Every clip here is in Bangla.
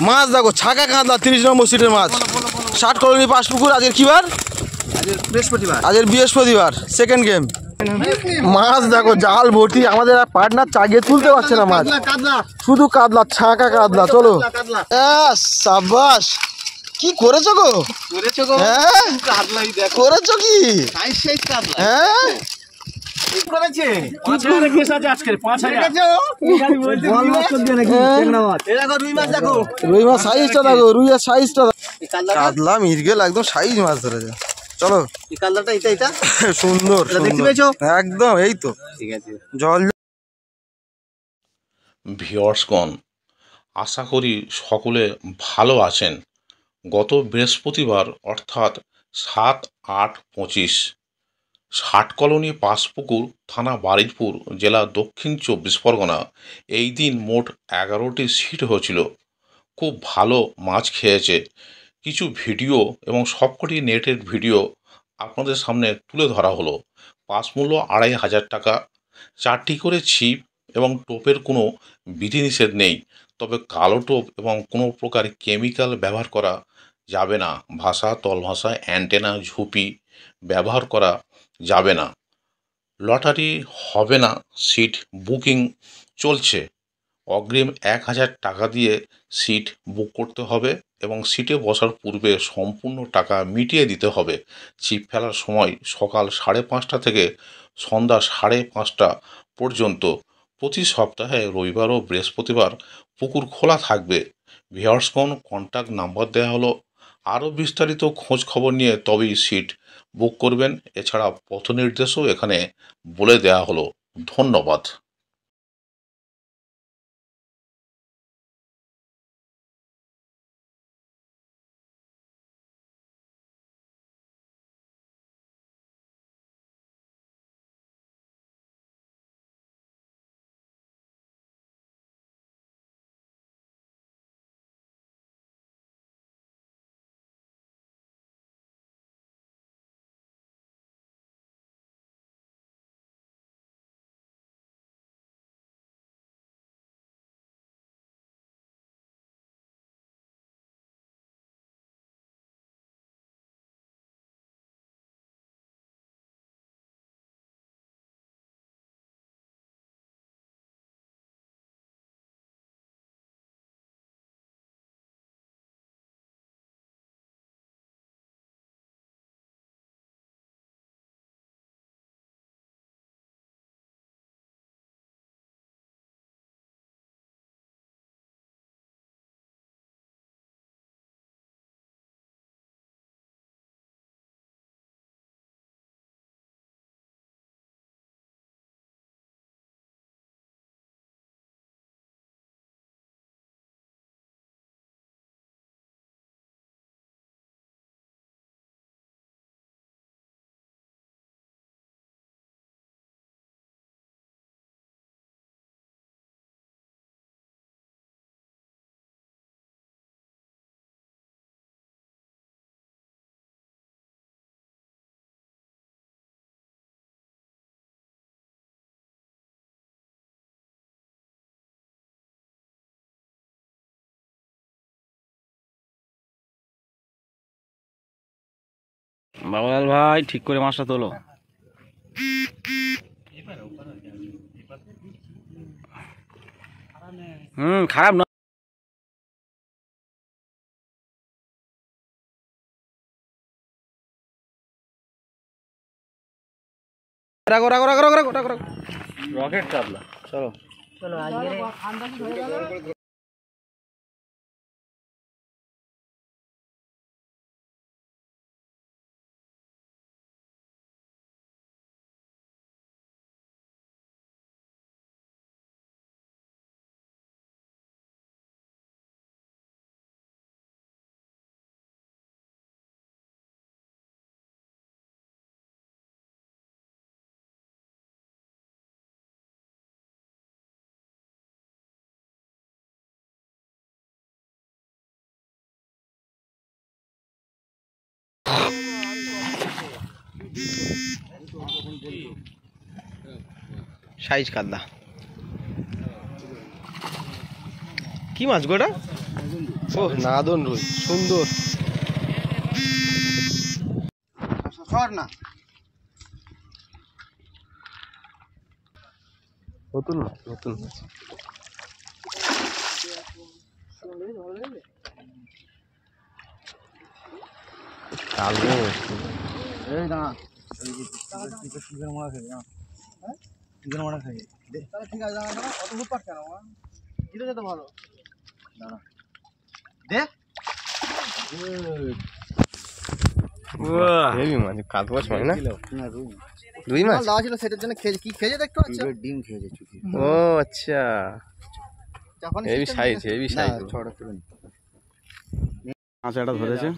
মাছ দেখো ছাকা কাঁদলা 30 নম্বর সিটের মাছ 60 কলোনি পাঁচপুকুর। আজকের কি বার? আজকের বৃহস্পতিবার। Second game. মাছ দেখো জাল ভর্তি। আমাদের পার্টনার চাগিয়ে তুলতে পারছে না মাছ, শুধু কাতলা, ছাকা কাতলা। চলো সাবাস। কি করেছো গো? হ্যাঁ করেছো কি? হ্যাঁ রুই মাছ সাইজটা দেখো, রুইয়ের সাইজটা। কাতলা মির্গেল একদম সাইজ মাছ ধরেছে। চলো সুন্দর একদম। এই তো জল। ভিউয়ার্সগণ, আশা করি সকলে ভালো আছেন। গত বৃহস্পতিবার অর্থাৎ 7-8-25 60 কলোনি পাঁচপুকুর, থানা বারুইপুর, জেলা দক্ষিণ 24 পরগনা। এই দিন মোট 11টি সিট হয়েছিল। খুব ভালো মাছ খেয়েছে। কিছু ভিডিও এবং সবকটি নেটের ভিডিও আপনাদের সামনে তুলে ধরা হলো। পাস মূল্য 2500 টাকা। 4টি করে ছিপ এবং টোপের কোনো বিধিনিষেধ নেই, তবে কালো টোপ এবং কোনো প্রকার কেমিক্যাল ব্যবহার করা যাবে না। ভাষা, তল ভাষা, অ্যান্টেনা, ঝুপি ব্যবহার করা যাবে না। লটারি হবে না। সিট বুকিং চলছে। অগ্রিম 1000 টাকা দিয়ে সিট বুক করতে হবে এবং সিটে বসার পূর্বে সম্পূর্ণ টাকা মিটিয়ে দিতে হবে। ছিপ ফেলার সময় সকাল 5:30 থেকে সন্ধ্যা 5:30 পর্যন্ত। প্রতি সপ্তাহে রবিবার ও বৃহস্পতিবার পুকুর খোলা থাকবে। ভিউয়ার্সগণ, কন্ট্যাক্ট নাম্বার দেওয়া হলো। আরও বিস্তারিত খোঁজ খবর নিয়ে তবেই সিট বুক করবেন। এছাড়া পথ নির্দেশও এখানে বলে দেওয়া হলো। ধন্যবাদ। বাবুলাল ভাই, ঠিক করে মাছটা তোলো। খারাপ না। রকেট কাতলা। চলো চলো। সাইজ কাতলা। কি মাছ গোটা? ও নাদন রুই সুন্দর। না নতুন মাছ নতুন মাছ। রুই মাছ দেওয়া ছিল সেটার জন্য খেয়েছে। কি খেয়েছে দেখতে পাচ্ছ? ডিম খেয়েছে। ও আচ্ছা হেভি সাইজ হেভি সাইজ। মাছ একটা ধরেছে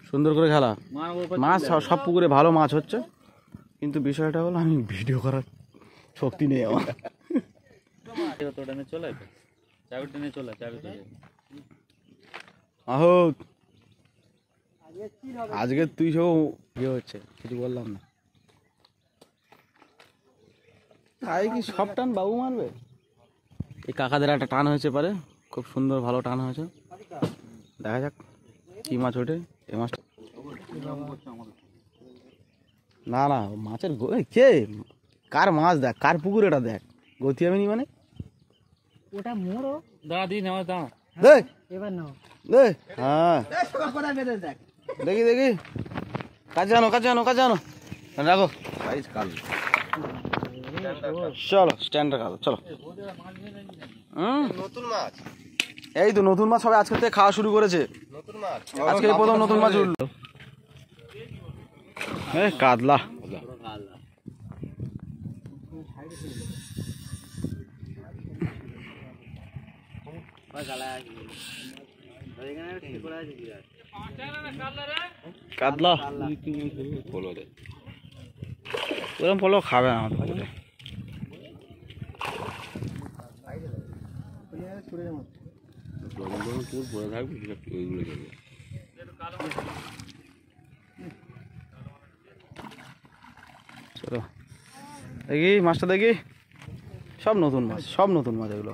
সুন্দর করে খেলা। মাছ সব পুকুরে ভালো মাছ হচ্ছে, কিন্তু বিষয়টা হলো আমি ভিডিও করার শক্তি নেই আমার। আজকে তুই সব ইয়ে হচ্ছে কিছু বললাম না। তাই কি সব টান বাবু মারবে? এই কাকাদের একটা টান হয়েছে পারে, খুব সুন্দর ভালো টান হয়েছে। দেখা যাক কি মাছ ওঠে। এই মাছটা না না মাছের কে কার মাছ দেখ, কার পুকুর এটা দেখ। গতি আমি নি মানে ওটা মোরো দাঁড়া দিন আমার দাঁড়া দে এবার নাও দে। হ্যাঁ দেখি দেখি কাছে আনো কাছে আনো কাছে আনো রাখো সাইজ কাল। চলো স্ট্যান্ডার্ড কাল চলো। নতুন মাছ এই তো নতুন মাছ সবাই আজকে থেকে খাওয়া শুরু করেছে। নতুন মাছ আজকে প্রথম নতুন মাছ উঠলো। এই কাতলা কাতলা ওরকম পলো খাবে না আমাদের। চলো দেখি মাছটা দেখি। সব নতুন মাছ সব নতুন মাছ এগুলো।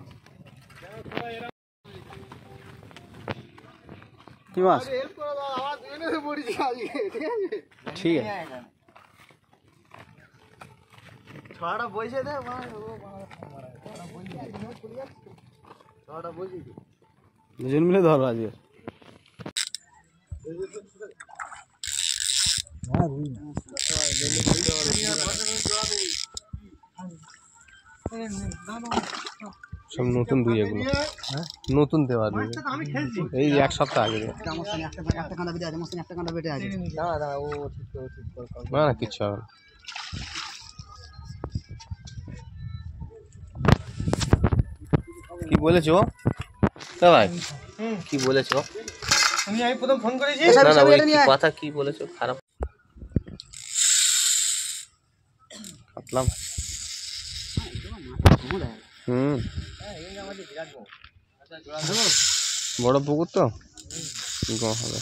কি মাছ? ঠিক আছে দুজন মিলে ধরো আজকে। সব নতুন দুই এগুলো নতুন দেওয়া এই এক সপ্তাহ আগে না না কিচ্ছু হবে না। কি বলেছো ভাই? কি বলেছো? আমি প্রথম ফোন করেছি কথা কি বলেছো? খারাপ কাটলাম। বড় পুকুর তো হবে।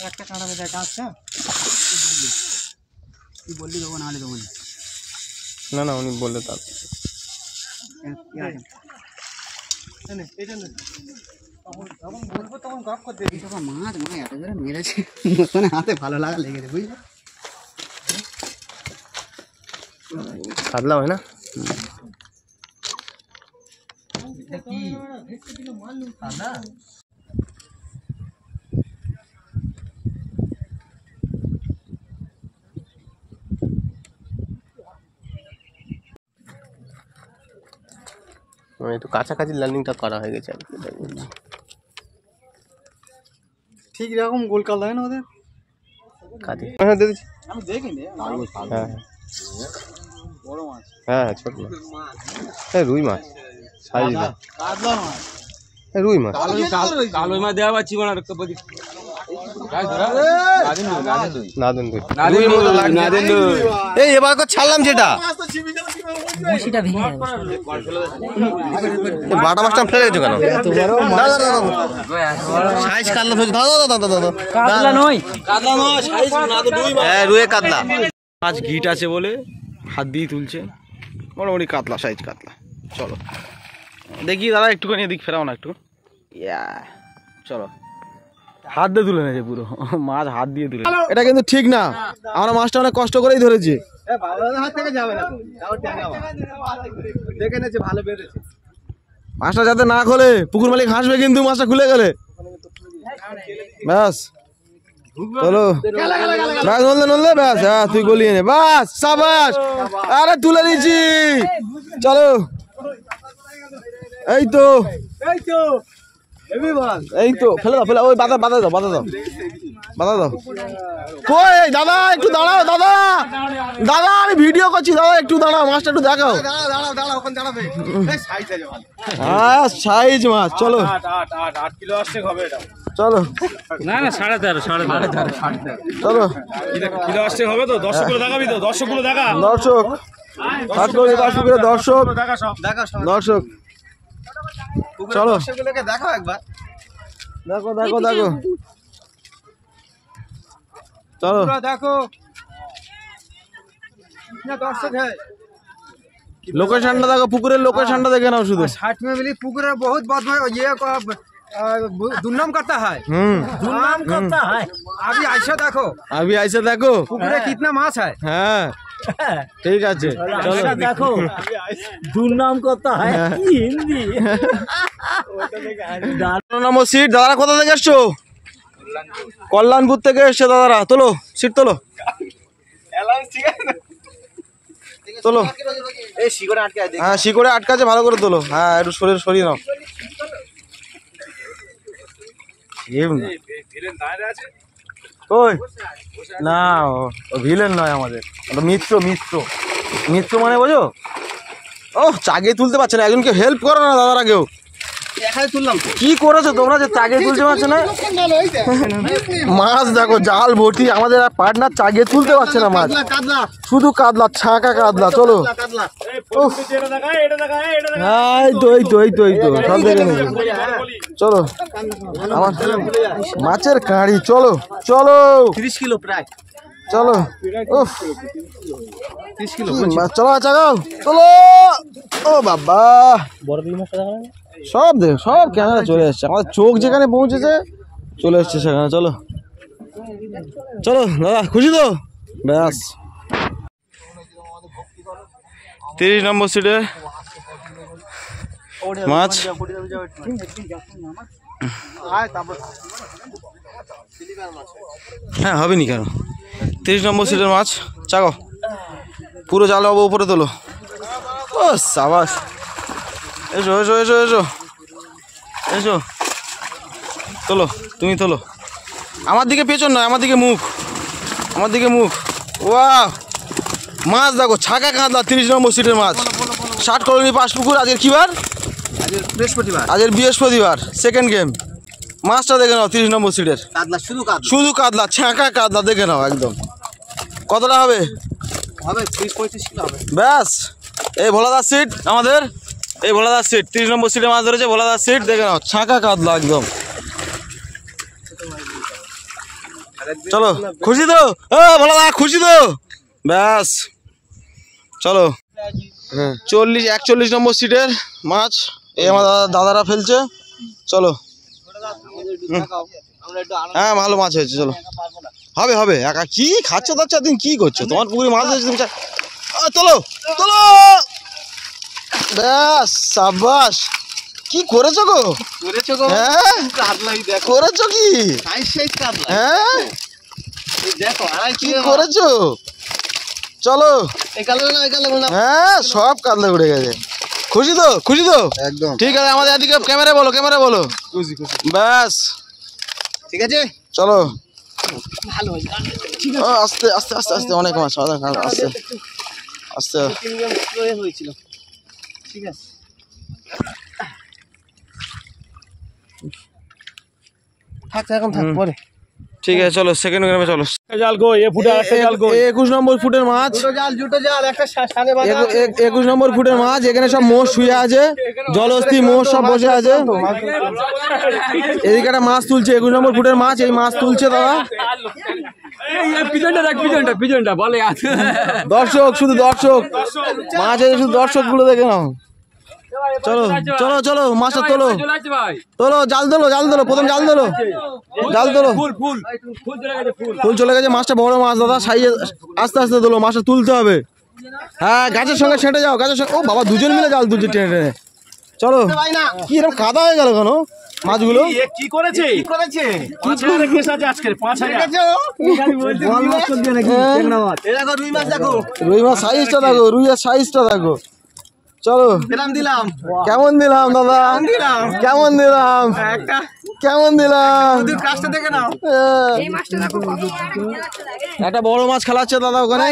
একটা কাঁটা বেঁধে কাঁচটা কি বললি দেবো না হলে দেবো না। না উনি বললে তার মাছ এত করে মেরেছে হাতে ভালো লাগা লেগেছে বুঝলি। কাটলাম হয় না একটু কাছাকাছি লার্নিংটা করা হয়ে গেছে আর কি। ঠিক এরকম গোল কাল হয় না ওদের কাজে। আমি দেখিনি। হ্যাঁ বড় মাছ। হ্যাঁ ছোট মাছ। হ্যাঁ রুই মাছ সাইজ কাতলা মাছ। রুই মাছ কালো মাছ দেওয়া পাচ্ছি না। নাদেন এই এবার ছাড়লাম যেটা বাটা মাছটা ফেলে গেছো কেন? সাইজ কাতলা ধরছি। কাতলা নয়, সাইজ না তো রুই মাছ। হ্যাঁ, রুই কাতলা। মাছ গিট আছে বলে হাত দিয়ে তুলছে, মোটামুটি কাতলা সাইজ কাতলা। চলো দেখি দাদা, একটুখানি এদিক ফেরাও না একটু। চলো, হাত দিয়ে তুলে নেছে পুরো মাছ, হাত দিয়ে তুলে। এটা কিন্তু ঠিক না, আমরা মাছটা অনেক কষ্ট করেই ধরেছি। মাছটা যাতে না খোলে, পুকুর মালিক হাসবে কিন্তু মাছটা খুলে গেলে। ব্যাস চলো, ব্যাস নললে ব্যাস। হ্যাঁ, তুই গলিয়ে নে, বাস সাবাস। আরে তুলে নিচ্ছি, চলো। এই তো এই তো ফেলে দাও, ফেলে। ওই বাধা দাও, বাধা দাও। কই দাদা, একটু দাঁড়াও দাদা, দাদা আমি ভিডিও করছি, দাদা একটু দাঁড়াও, মাছটা একটু দেখাও। হ্যাঁ, সাইজ মাছ। চলো চলো, না 13.5 চলো কিলো আসছে হবে তো। দর্শকগুলো দেখাবি তো, দর্শকগুলো দেখা। দর্শক দর্শক চলো দেখো একবার, দেখো চলো দেখো। লোকেশনটা দেখো, পুকুরের লোকেশনটা দেখে নাও শুধু। 60 में मिली पुकुर बहुत बहुत ये दुर्नाम करता है, दुर्नाम करता है। अभी ऐसे देखो पुकुरे कितना माछ है। হ্যাঁ ঠিক আছে, চলো देखो दुर्नाम करता है हिंदी। নম্বর সিট। দাদারা কোথা থেকে এসছো? কল্যাণপুর থেকে এসছে দাদারা। তোলো সিট, তোলো তোলো। হ্যাঁ, শিকড়ে আটকাছে, ভালো করে তোলো। হ্যাঁ, একটু সরিয়ে নাও। ওই না, ও ভিলেন নয় আমাদের, মিত্র মানে বোঝো। ও চাগে তুলতে পারছে না, একজনকে হেল্প করো না দাদারা কেউ। কি করেছো তোমরা যে চাগে তুলতে পারছো না? মাছ দেখো জাল ভর্তি, আমাদের পার্টনার চাগে তুলতে পারছে না মাছ, শুধু কাতলা, ছাঁকা কাতলা। চলো, এই তো সব দেখে নেবো। চলো আমার মাছের কাঁড়ি। চলো 30 किलो প্রায়। চলো, উফ 30 किलो চলো চাগাও, চলো। ও বাবা, সব ক্যামেরা চলে এসছে, আমাদের চোখ যেখানে পৌঁছেছে চলে এসছে সেখানে। চলো দাদা, খুশি তো? ব্যাস 30 নম্বর সিটে মাছ। হ্যাঁ, হবে নি কেন? 30 নম্বর সিটের মাছ চাগো, পুরো জাল বাবু উপরে তোলো। ও সাবাস, এসো তোলো, তুমি তোলো। আমার দিকে পেছন নয়, আমার দিকে মুখ। ওয়াও, মাছ দেখো, ছাকা কাতলা। 30 নম্বর সিটের মাছ, 60 কলোনি পাঁচপুকুর। আজকের কি বার? আজকের বৃহস্পতিবার, সেকেন্ড গেম। মাছটা দেখে নাও 30 নম্বর সিটের, শুধু কাতলা, ছাঁকা কাতলা। দেখে নাও একদম। কতটা হবে? 30-35 किलो হবে। ব্যাস, এই ভোলাদার সিট আমাদের, এই ভোলাদার সিট 30 নম্বর সিটে মাছ ধরেছে। ভোলাদার সিট দেখে নাও, ছাঁকা কাতলা একদম। চলো, খুশি তো? ভোলাদা খুশি তো? ব্যাস চলো। 41 নম্বর সিটের মাছ, এই আমার দাদারা ফেলছে। চলো, হ্যাঁ ভালো মাছ হয়েছে। চলো, হবে একা কি খাচ্ছ দাচ্ছ, দিন কি করছো? তোমার পুকুরে মাছ ধরেছে তুমি। তোলো, ব্যাস সাবাস। কি করেছো গো? হ্যাঁ করেছো কি? হ্যাঁ কি করেছো? চলো, হ্যাঁ সব কাতলা উড়ে গেছে। খুশি তো? একদম ঠিক আছে। আমাদের এদিকে ক্যামেরা বলো। ব্যাস ঠিক আছে, চলো। আস্তে অনেক মাছ, আস্তে হয়েছিল। ঠিক আছে, থাক এখন, থাক পরে। ঠিক আছে চলো সেকেন্ড গ্রামে চলো। জাল গো এ ফুটে একটা জাল গো 21 নম্বর ফুটের মাছ, দুটো জাল একটা সাড়ে 21 নম্বর ফুটের মাছ। এখানে সব মোষ শুয়ে আছে, জলহস্তি মোষ সব বসে আছে। এদিকে একটা মাছ তুলছে, 21 নম্বর ফুটের মাছ, এই মাছ তুলছে দাদা। পিছনটা বলে দর্শক, শুধু দর্শক, মাছ আছে শুধু দর্শক গুলো দেখে নাও। চলো চলো চলো মাছটা তোলো তোলো, জাল তোলো জাল তোলো, প্রথম জাল তোলো জাল তোলো। ফুল চলে গেছে, মাছটা বড় মাছ দাদা, সাইজে আস্তে আস্তে তোলো, মাছটা তুলতে হবে। হ্যাঁ গাছের সঙ্গে ছেঁটে যাও, গাছের সঙ্গে। ও বাবা, দুজন মিলে জাল তুলছে টেনে টেনে। চলো, কি এরকম কাদা হয়ে গেল কেন মাছগুলো? কি করেছে আজকে 5,000 রুই মাছ সাইজটা দেখো, রুইয়ের সাইজটা দেখো। চলো দিলাম কেমন দিলাম দাদা, কেমন দিলাম, কেমন দিলাম। একটা বড় মাছ খেলাচ্ছে দাদা ওখানে।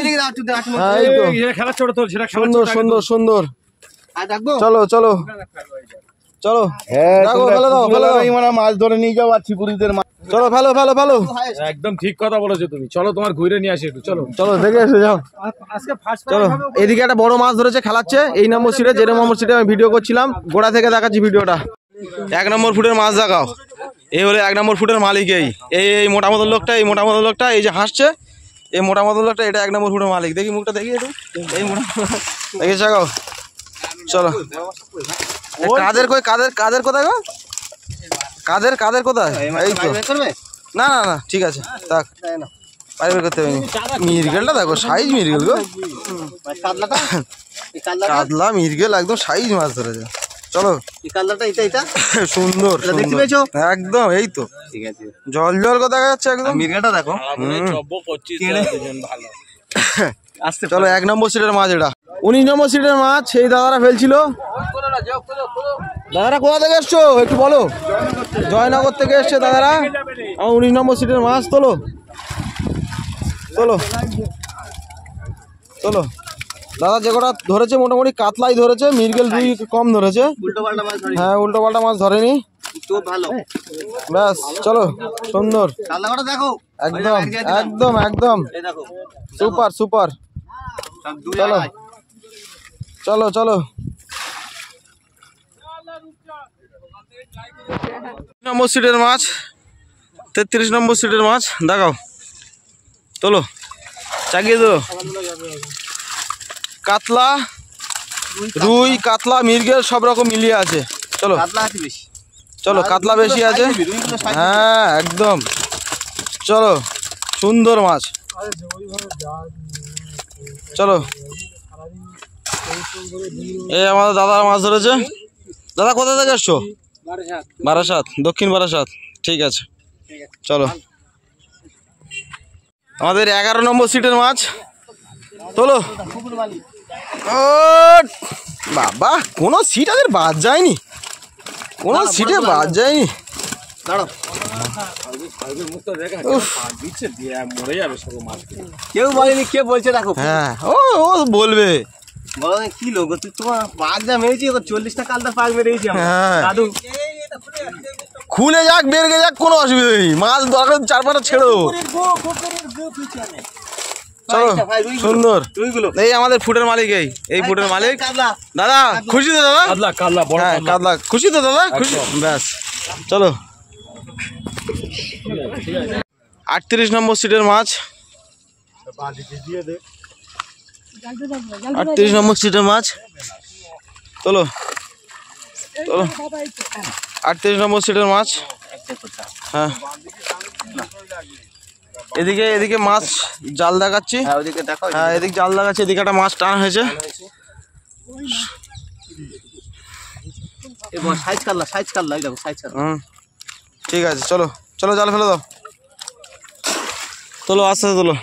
হ্যাঁ, এই তো খেলা ছোট তো সেটা সুন্দর সুন্দর সুন্দর। চলো চলো চলো, দেখো ফেলে দাও ফেলে দাও, মাছ ধরে নিয়ে যাও আর ছিপুরিদের মাছ। চলো ফেলো ফেলো ফেলো। একদম ঠিক কথা বলেছো তুমি, চলো তোমার ঘুরে নিয়ে আসি একটু, চলো চলো দেখে এসে যাও। চলো, এদিকে একটা বড় মাছ ধরেছে, খেলাচ্ছে এই নম্বর সিটে, যে নম্বর সিটে আমি ভিডিও করছিলাম, গোড়া থেকে দেখাচ্ছি ভিডিওটা। 1 নম্বর ফুটের মাছ দেখাও। এই হলো 1 নম্বর ফুটের মালিক, এই মোটা মতো লোকটা, এই মোটা মতো লোকটা, এই যে হাসছে, এই মোটা মতো লোকটা, এটা 1 নম্বর ফুটের মালিক। দেখি মুখটা দেখি একটু, এই মোটা দেখে দেখাও। চলো, কাদের কই, কাদের কাদের কোথায় গো, কাদের কাদের কোথায়? এই তো, না না না ঠিক আছে থাক, বাইরে বের করতে হবে। মিরগেলটা দেখো, সাইজ মিরগেল গো, কাতলা মিরগেল একদম সাইজ মাছ ধরেছে। চলো, সুন্দর একদম, এই তো জল জল দেখা যাচ্ছে একদম। মির্গাটা দেখো, চলো 1 নম্বর সিটের মাছ এটা, 19 নম্বর সিটের মাছ এই দাদারা ফেলছিল। দাদারা কোথা থেকে এসছো একটু বলো? জয়নগর থেকে এসছে দাদারা। 19 নম্বর সিটের মাছ তোলো তোলো তোলো। দাদা যে কটা ধরেছে মোটামুটি কাতলাই ধরেছে, মিরগেল রুই কম ধরেছে। হ্যাঁ, উল্টো পাল্টা মাছ ধরেনি। ব্যাস চলো, সুন্দর একদম একদম একদম সুপার সুপার। চলো চলো চলো। নম্বর সিটের মাছ, 33 নম্বর সিটের মাছ দেখাও, তোলো, চাগিয়ে দিল। কাতলা রুই কাতলা মিরগেল সব রকম মিলিয়ে আছে। চলো চলো, কাতলা বেশি আছে, হ্যাঁ একদম। চলো, সুন্দর মাছ। চলো, এই আমাদের দাদার মাছ ধরেছে। দাদা কোথা থেকে এসছো? বারাসাত, দক্ষিণ বারাসাত, ঠিক আছে। চলো, আমাদের 11 নম্বর সিটের মাছ তোলো। ও বাবা, কোনো সিট আমাদের বাদ যায়নি, কোনো সিটে বাদ যায়নি। কেউ বলেনি, কে বলছে দেখো। হ্যাঁ, ও ও বলবে কি লোক তুই, তোমার পাক যা মেরেছি 40টা কালটা পাক মেরেছি। হ্যাঁ, দাদু খুলে যাক বেরগে যাক, কোনো অসুবিধা নেই, মাছ দরকার 4-5টা ছেড়ো। চলো, সুন্দর। এই আমাদের ফুটের মালিক, এই ফুটের মালিক দাদা। খুশি তো দাদা? হ্যাঁ কাতলা, খুশি তো দাদা? খুশি, ব্যাস চলো। 38 নম্বর সিটের মাছ, 38 নম্বর সিটের মাছ তোলো তোলো। 38 নম্বর সিটের মাছ, হ্যাঁ। এদিকে এদিকে মাছ জাল দেখাচ্ছি, হ্যাঁ এদিকে জাল দেখাচ্ছি, এদিকে একটা মাছ টানা হয়েছে। ঠিক আছে, চলো চলো, জাল ফেলে দাও, তোলো আস্তে আস্তে তোলো।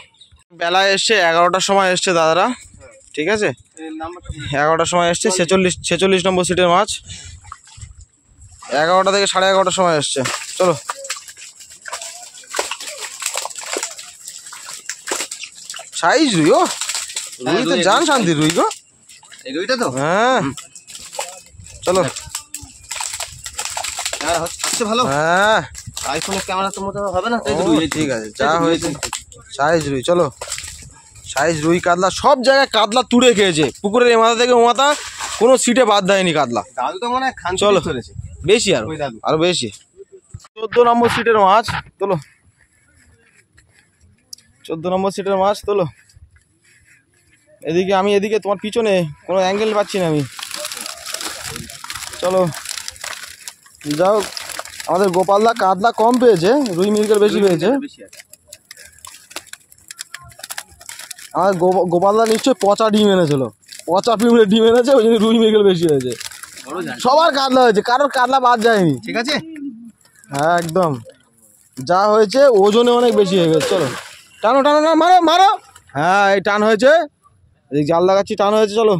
বেলায় এসছে 11টার সময় এসছে দাদারা, ঠিক আছে, 11টার সময় এসছে। 46 নম্বর সিটের মাছ, 11টা থেকে 11:30টার সময় এসছে। চলো, সাইজ রুই, ও রুই তো জান শান্তি রুই গো, রুইটা তো হ্যাঁ। চলো, ভালো, হ্যাঁ আইফোনের ক্যামেরা তো মতো হবে না, ও, ঠিক আছে যা হয়েছে সাইজ রুই। চলো সাইজ রুই কাতলা সব জায়গায় কাতলা তুড়ে খেয়েছে, পুকুরের এ মাথা থেকে ও মাথা কোনো সিটে বাদ দেয়নি কাতলা। দাদু তো মনে হয় খান চলো চলেছে। বেশি আরো ওই দাদু। আরো বেশি। 14 নম্বর সিটের মাছ তোলো, 14 নম্বর সিটের মাছ তোলো। এদিকে আমি, এদিকে তোমার পিছনে কোনো অ্যাঙ্গেল পাচ্ছি না আমি। চলো যাও, আমাদের গোপালদা কাতলা কম পেয়েছে, রুই মৃগেল বেশি পেয়েছে। আমাদের গোপালদা নিশ্চয়ই পচা ডিম এনেছিল, পচা পিঁপড়ে ডিম এনেছে, ওই জন্য রুই মৃগেল বেশি হয়েছে। সবার কাতলা হয়েছে, কারোর কাতলা বাদ যায়নি। ঠিক আছে, হ্যাঁ একদম যা হয়েছে ওজনে অনেক বেশি হয়ে গেছে। চলো টানো টানো, না মারো মারো, হ্যাঁ এই টান হয়েছে, এই জাল লাগাচ্ছি, টান হয়েছে। চলো